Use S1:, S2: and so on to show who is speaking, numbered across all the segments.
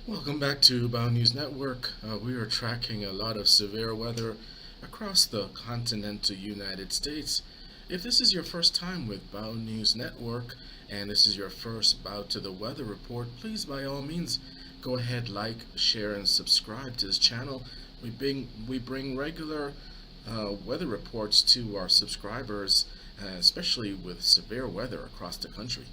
S1: Welcome back to Bow News Network. We are tracking a lot of severe weather across the continental United States. If this is your first time with Bow News Network and this is your first Bow to the Weather Report, please by all means go ahead, like, share, and subscribe to this channel. We bring regular weather reports to our subscribers, especially with severe weather across the country.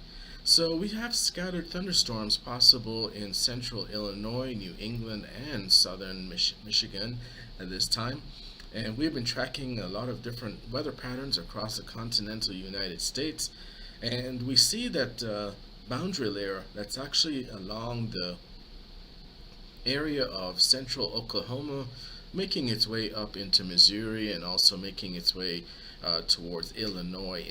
S1: So we have scattered thunderstorms possible in central Illinois, New England, and southern Michigan at this time. And we've been tracking a lot of different weather patterns across the continental United States. And we see that boundary layer that's actually along the area of central Oklahoma, making its way up into Missouri and also making its way towards Illinois,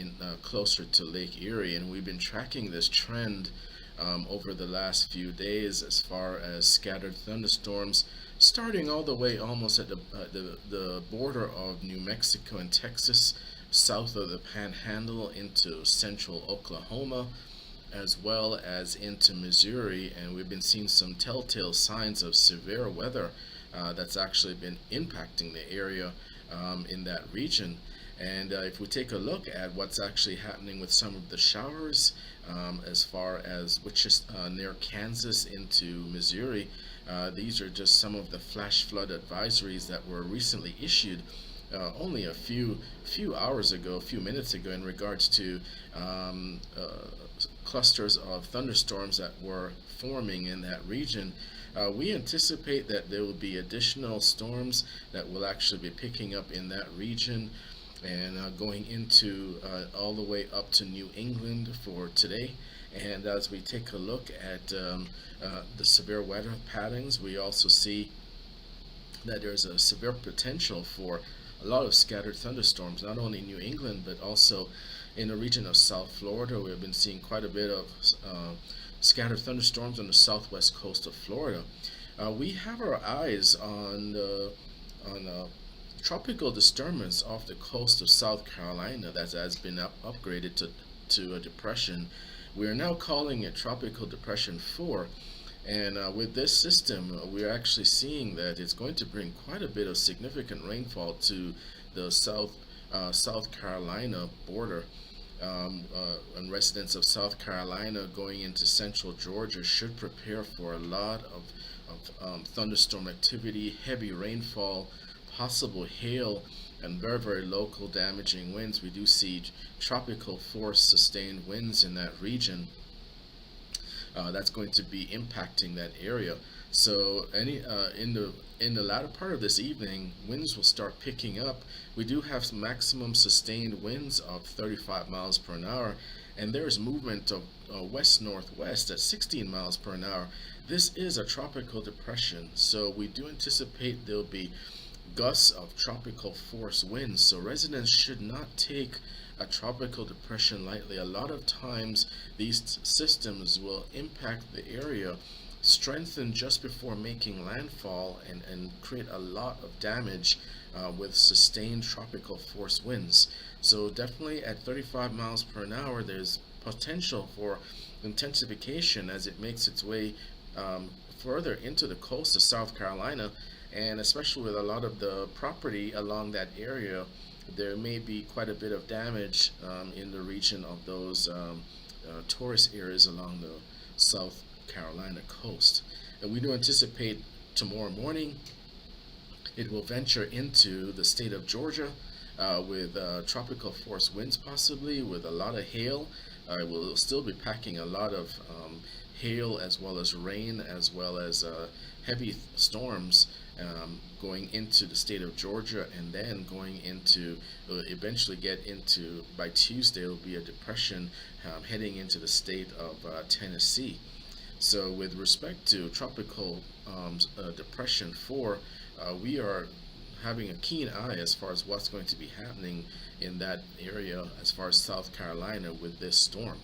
S1: closer to Lake Erie. And we've been tracking this trend over the last few days as far as scattered thunderstorms, starting all the way almost at the border of New Mexico and Texas, south of the Panhandle into central Oklahoma, as well as into Missouri. And we've been seeing some telltale signs of severe weather that's actually been impacting the area in that region. And if we take a look at what's actually happening with some of the showers, as far as which is near Kansas into Missouri, these are just some of the flash flood advisories that were recently issued only a few hours ago, a few minutes ago, in regards to clusters of thunderstorms that were forming in that region. We anticipate that there will be additional storms that will actually be picking up in that region and going into all the way up to New England for today. And as we take a look at the severe weather patterns, we also see that there's a severe potential for a lot of scattered thunderstorms, not only in New England, but also in the region of South Florida. We've been seeing quite a bit of scattered thunderstorms on the southwest coast of Florida. We have our eyes on tropical disturbance off the coast of South Carolina that has been upgraded to a depression. We are now calling it Tropical Depression 4. And with this system, we're actually seeing that it's going to bring quite a bit of significant rainfall to the South Carolina border. And residents of South Carolina going into central Georgia should prepare for a lot of thunderstorm activity, heavy rainfall, possible hail, and very, very local damaging winds. We do see tropical force sustained winds in that region. That's going to be impacting that area. So in the latter part of this evening, winds will start picking up. We do have some maximum sustained winds of 35 miles per hour, and there's movement of west-northwest at 16 miles per hour. This is a tropical depression, so we do anticipate there'll be gusts of tropical force winds. So residents should not take a tropical depression lightly. A lot of times these systems will impact the area, strengthen just before making landfall, and create a lot of damage with sustained tropical force winds. So definitely at 35 miles per hour, there's potential for intensification as it makes its way further into the coast of South Carolina. And especially with a lot of the property along that area, there may be quite a bit of damage in the region of those tourist areas along the South Carolina coast. And we do anticipate tomorrow morning it will venture into the state of Georgia with tropical force winds, possibly with a lot of hail. It will still be packing a lot of hail as well as rain, as well as heavy storms going into the state of Georgia, and then going into eventually get into, by Tuesday it will be a depression heading into the state of Tennessee. So with respect to tropical depression 4, we are having a keen eye as far as what's going to be happening in that area as far as South Carolina with this storm.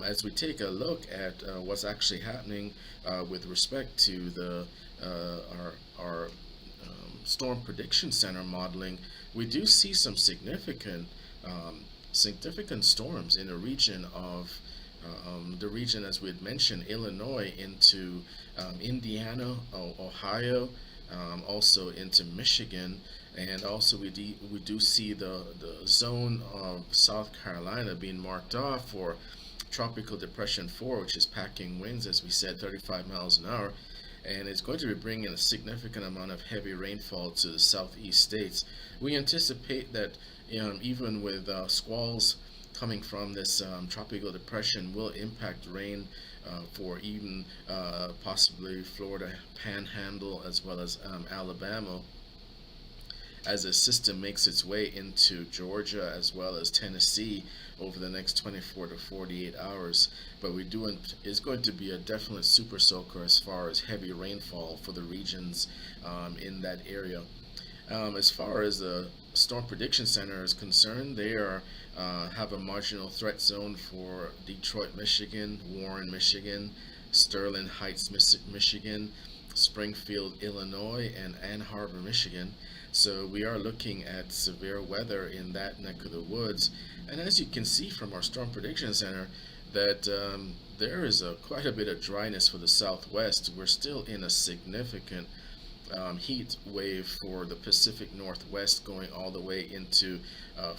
S1: As we take a look at what's actually happening with respect to the our Storm Prediction Center modeling, we do see some significant storms in the region of the region, as we had mentioned, Illinois into Indiana, Ohio, also into Michigan, and also we do see the zone of South Carolina being marked off for Tropical Depression 4, which is packing winds, as we said, 35 miles an hour, and it's going to be bringing a significant amount of heavy rainfall to the southeast states. We anticipate that even with squalls coming from this tropical depression will impact rain for even possibly Florida Panhandle as well as Alabama, as the system makes its way into Georgia as well as Tennessee over the next 24 to 48 hours. But it's going to be a definite super soaker as far as heavy rainfall for the regions in that area. As far as the Storm Prediction Center is concerned, they have a marginal threat zone for Detroit, Michigan, Warren, Michigan, Sterling Heights, Michigan, Springfield, Illinois, and Ann Arbor, Michigan. So we are looking at severe weather in that neck of the woods. And as you can see from our Storm Prediction Center, that there is quite a bit of dryness for the southwest. We're still in a significant heat wave for the Pacific Northwest, going all the way into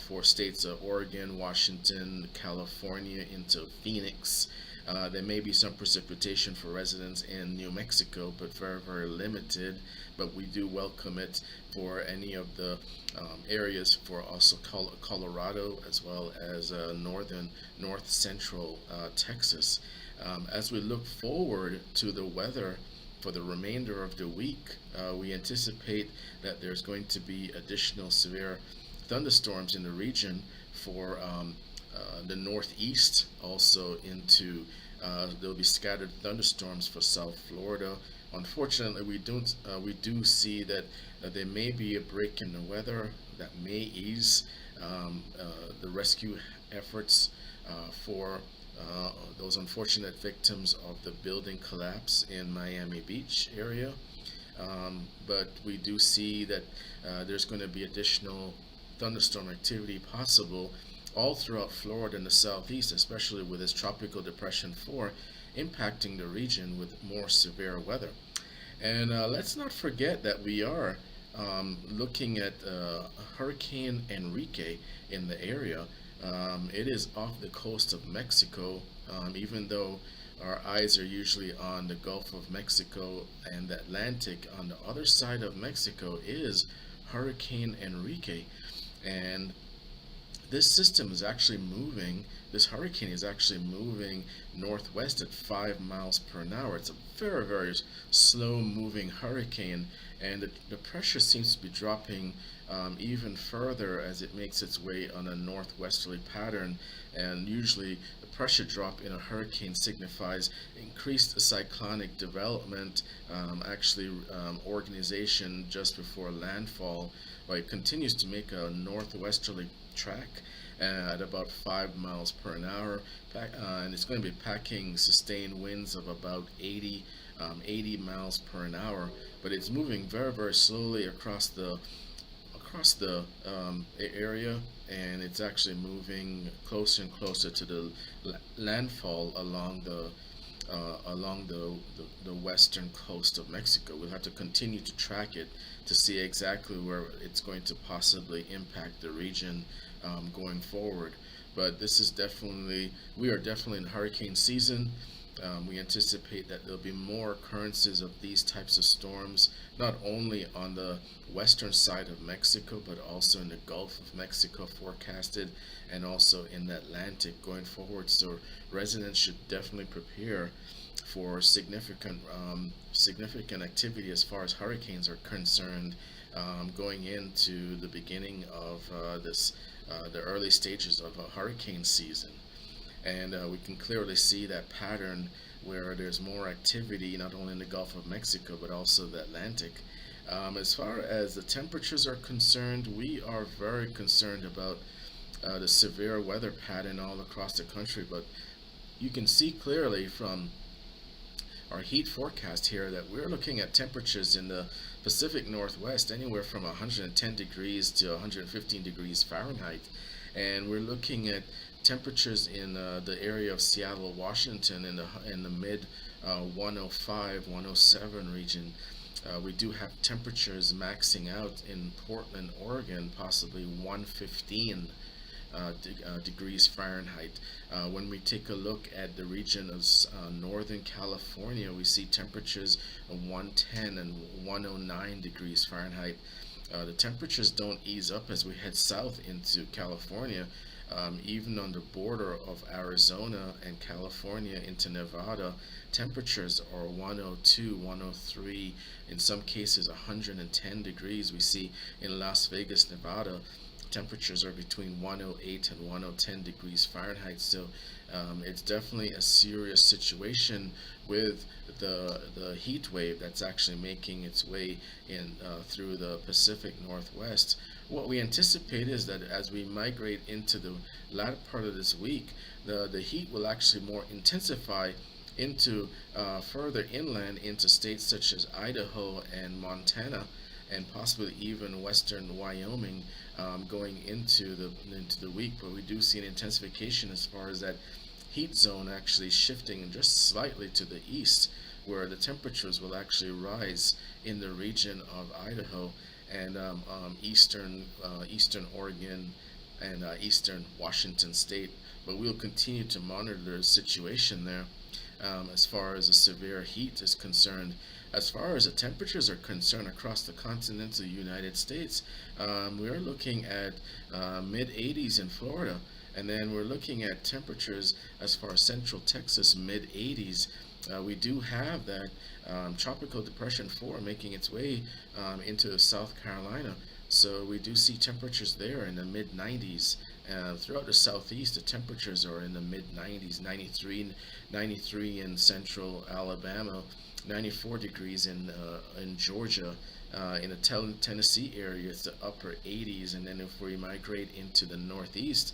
S1: 4 states of Oregon, Washington, California, into Phoenix. There may be some precipitation for residents in New Mexico, but very, very limited. But we do welcome it for any of the areas for also Colorado as well as north central Texas. As we look forward to the weather for the remainder of the week, we anticipate that there's going to be additional severe thunderstorms in the region for the northeast, also into there'll be scattered thunderstorms for South Florida. Unfortunately, we do see that there may be a break in the weather that may ease the rescue efforts for those unfortunate victims of the building collapse in Miami Beach area. But we do see that there's going to be additional thunderstorm activity possible all throughout Florida and the southeast, especially with this Tropical Depression 4 impacting the region with more severe weather. And let's not forget that we are looking at Hurricane Enrique in the area. It is off the coast of Mexico, even though our eyes are usually on the Gulf of Mexico and the Atlantic. On the other side of Mexico is Hurricane Enrique, and this hurricane is actually moving northwest at 5 miles per hour. It's a very, very slow moving hurricane, and the pressure seems to be dropping even further as it makes its way on a northwesterly pattern. And usually the pressure drop in a hurricane signifies increased cyclonic development, organization just before landfall. But it continues to make a northwesterly track at about 5 miles per hour, and it's going to be packing sustained winds of about 80 miles per hour. But it's moving very, very slowly across the area, and it's actually moving closer and closer to the landfall along the western coast of Mexico. We'll have to continue to track it to see exactly where it's going to possibly impact the region going forward. But we are definitely in hurricane season. We anticipate that there'll be more occurrences of these types of storms, not only on the western side of Mexico, but also in the Gulf of Mexico forecasted, and also in the Atlantic going forward. So residents should definitely prepare for significant activity as far as hurricanes are concerned, going into the beginning of the early stages of a hurricane season. And we can clearly see that pattern where there's more activity not only in the Gulf of Mexico but also the Atlantic. As far as the temperatures are concerned, we are very concerned about the severe weather pattern all across the country, but you can see clearly from our heat forecast here that we're looking at temperatures in the Pacific Northwest anywhere from 110 degrees to 115 degrees Fahrenheit. And we're looking at temperatures in the area of Seattle, Washington, in the mid 105, 107 region. We do have temperatures maxing out in Portland, Oregon, possibly 115 degrees Fahrenheit. When we take a look at the region of Northern California, we see temperatures of 110 and 109 degrees Fahrenheit. The temperatures don't ease up as we head south into California. Even on the border of Arizona and California into Nevada, temperatures are 102, 103, in some cases 110 degrees. We see in Las Vegas, Nevada, temperatures are between 108 and 110 degrees Fahrenheit. So it's definitely a serious situation with the heat wave that's actually making its way in through the Pacific Northwest. What we anticipate is that as we migrate into the latter part of this week, the heat will actually more intensify into further inland into states such as Idaho and Montana, and possibly even western Wyoming, going into the week. But we do see an intensification as far as that heat zone actually shifting just slightly to the east, where the temperatures will actually rise in the region of Idaho and eastern Oregon and eastern Washington state. But we'll continue to monitor the situation there as far as the severe heat is concerned. As far as the temperatures are concerned across the continental United States, we are looking at mid 80s in Florida, and then we're looking at temperatures as far as central Texas, mid 80s. We do have that tropical depression 4 making its way into South Carolina, so we do see temperatures there in the mid 90s. Throughout the southeast, the temperatures are in the mid 90s, 93 in central Alabama, 94 degrees in Georgia. In the Tennessee area, it's the upper 80s, and then if we migrate into the northeast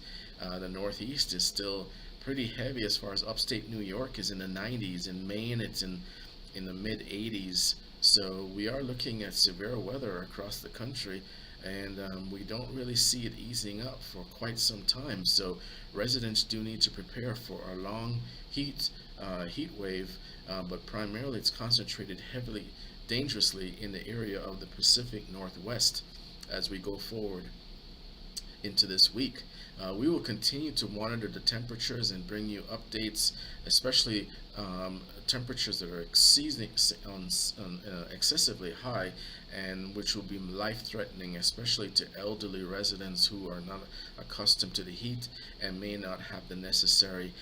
S1: is still pretty heavy as far as upstate New York is in the 90s. In Maine, it's in the mid 80s. So we are looking at severe weather across the country, and we don't really see it easing up for quite some time. So residents do need to prepare for a long heat wave, but primarily it's concentrated heavily, dangerously in the area of the Pacific Northwest as we go forward into this week. We will continue to monitor the temperatures and bring you updates, especially temperatures that are excessively high, and which will be life-threatening, especially to elderly residents who are not accustomed to the heat and may not have the necessary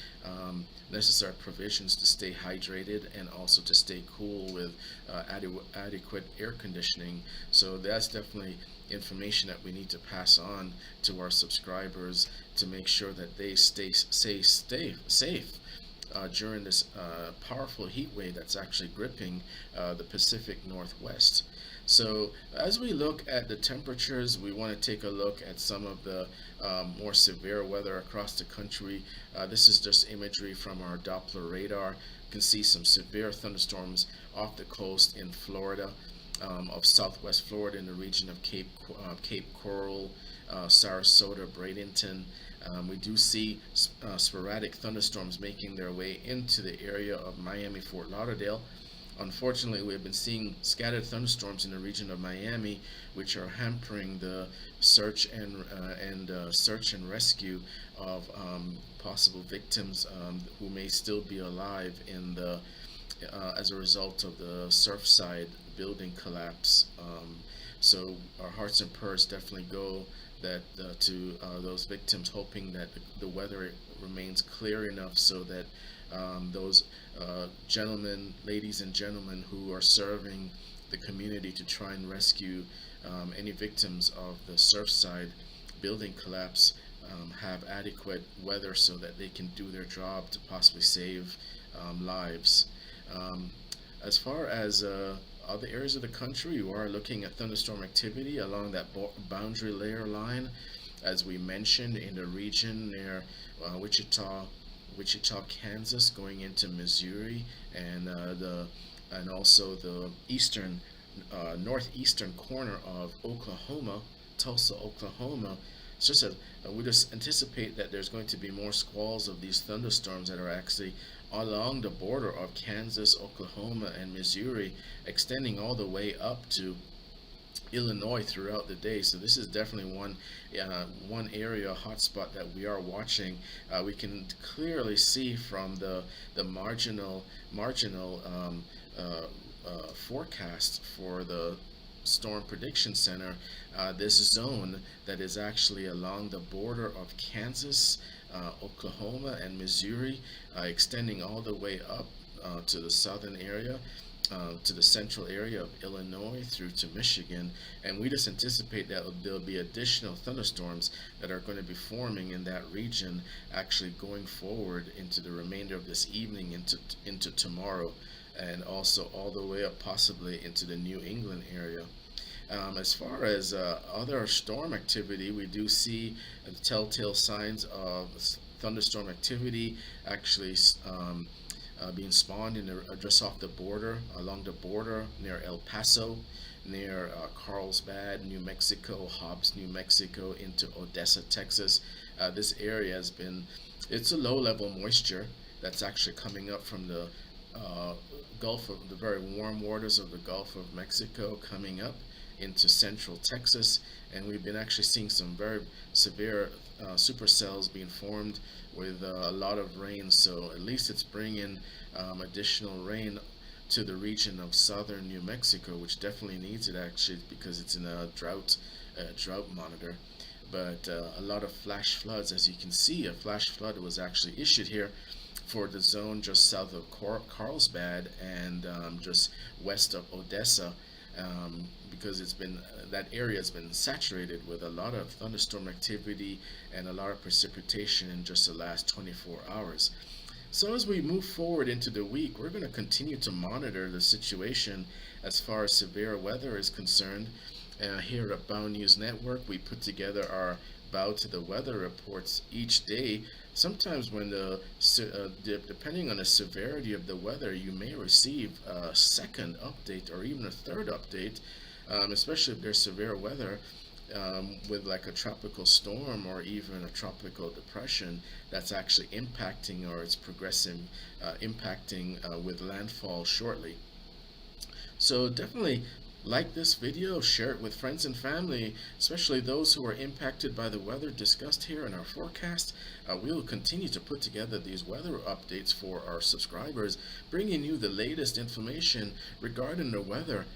S1: provisions to stay hydrated and also to stay cool with adequate air conditioning. So that's definitely information that we need to pass on to our subscribers to make sure that they stay safe during this powerful heat wave that's actually gripping the Pacific Northwest. So as we look at the temperatures, we want to take a look at some of the more severe weather across the country. This is just imagery from our Doppler radar. You can see some severe thunderstorms off the coast in Florida, of southwest Florida, in the region of Cape Coral, Sarasota, Bradenton. We do see sporadic thunderstorms making their way into the area of Miami, Fort Lauderdale. Unfortunately, we have been seeing scattered thunderstorms in the region of Miami, which are hampering the search and rescue of possible victims who may still be alive in the as a result of the Surfside building collapse. So our hearts and prayers definitely go to those victims, hoping that the weather remains clear enough so that those ladies and gentlemen who are serving the community to try and rescue any victims of the Surfside building collapse have adequate weather so that they can do their job to possibly save lives. As far as other areas of the country, we are looking at thunderstorm activity along that boundary layer line, as we mentioned, in the region near Wichita, Kansas, going into Missouri, and also the northeastern corner of Oklahoma, Tulsa, Oklahoma. it's just we just anticipate that there's going to be more squalls of these thunderstorms that are actually along the border of Kansas, Oklahoma, and Missouri, extending all the way up to Illinois throughout the day. So this is definitely one area hotspot that we are watching. We can clearly see from the marginal forecast for the Storm Prediction Center, this zone that is actually along the border of Kansas, Oklahoma, and Missouri, extending all the way up to the southern area, to the central area of Illinois through to Michigan. And we just anticipate that there'll be additional thunderstorms that are going to be forming in that region, actually going forward into the remainder of this evening, into tomorrow, and also all the way up possibly into the New England area. As far as other storm activity, we do see telltale signs of thunderstorm activity actually being spawned just off the border, along the border near El Paso, near Carlsbad, New Mexico, Hobbs, New Mexico, into Odessa, Texas. This area it's a low-level moisture that's actually coming up from the Gulf of the very warm waters of the Gulf of Mexico, coming up into central Texas, and we've been actually seeing some very severe supercells being formed with a lot of rain. So at least it's bringing additional rain to the region of southern New Mexico, which definitely needs it actually, because it's in a drought monitor. But a lot of flash floods, as you can see, a flash flood was actually issued here for the zone just south of Carlsbad and just west of Odessa, because that area has been saturated with a lot of thunderstorm activity and a lot of precipitation in just the last 24 hours. So as we move forward into the week, we're going to continue to monitor the situation as far as severe weather is concerned. Here at Bow News Network, we put together our Bow to the Weather reports each day. Sometimes when depending on the severity of the weather, you may receive a second update or even a third update, especially if there's severe weather with like a tropical storm or even a tropical depression that's actually impacting, or it's progressing, impacting with landfall shortly. So definitely like this video, share it with friends and family, especially those who are impacted by the weather discussed here in our forecast. We will continue to put together these weather updates for our subscribers, bringing you the latest information regarding the weather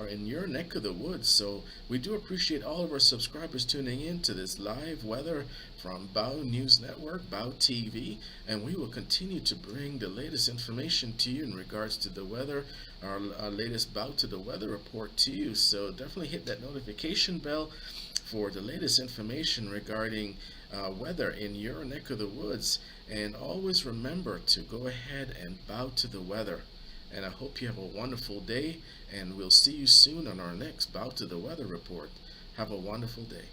S1: in your neck of the woods. So we do appreciate all of our subscribers tuning in to this live weather from Bow News Network, Bow TV, and we will continue to bring the latest information to you in regards to the weather, our latest Bow to the Weather report to you. So definitely hit that notification bell for the latest information regarding weather in your neck of the woods, and always remember to go ahead and bow to the weather. And I hope you have a wonderful day, and we'll see you soon on our next Bow to the Weather report. Have a wonderful day.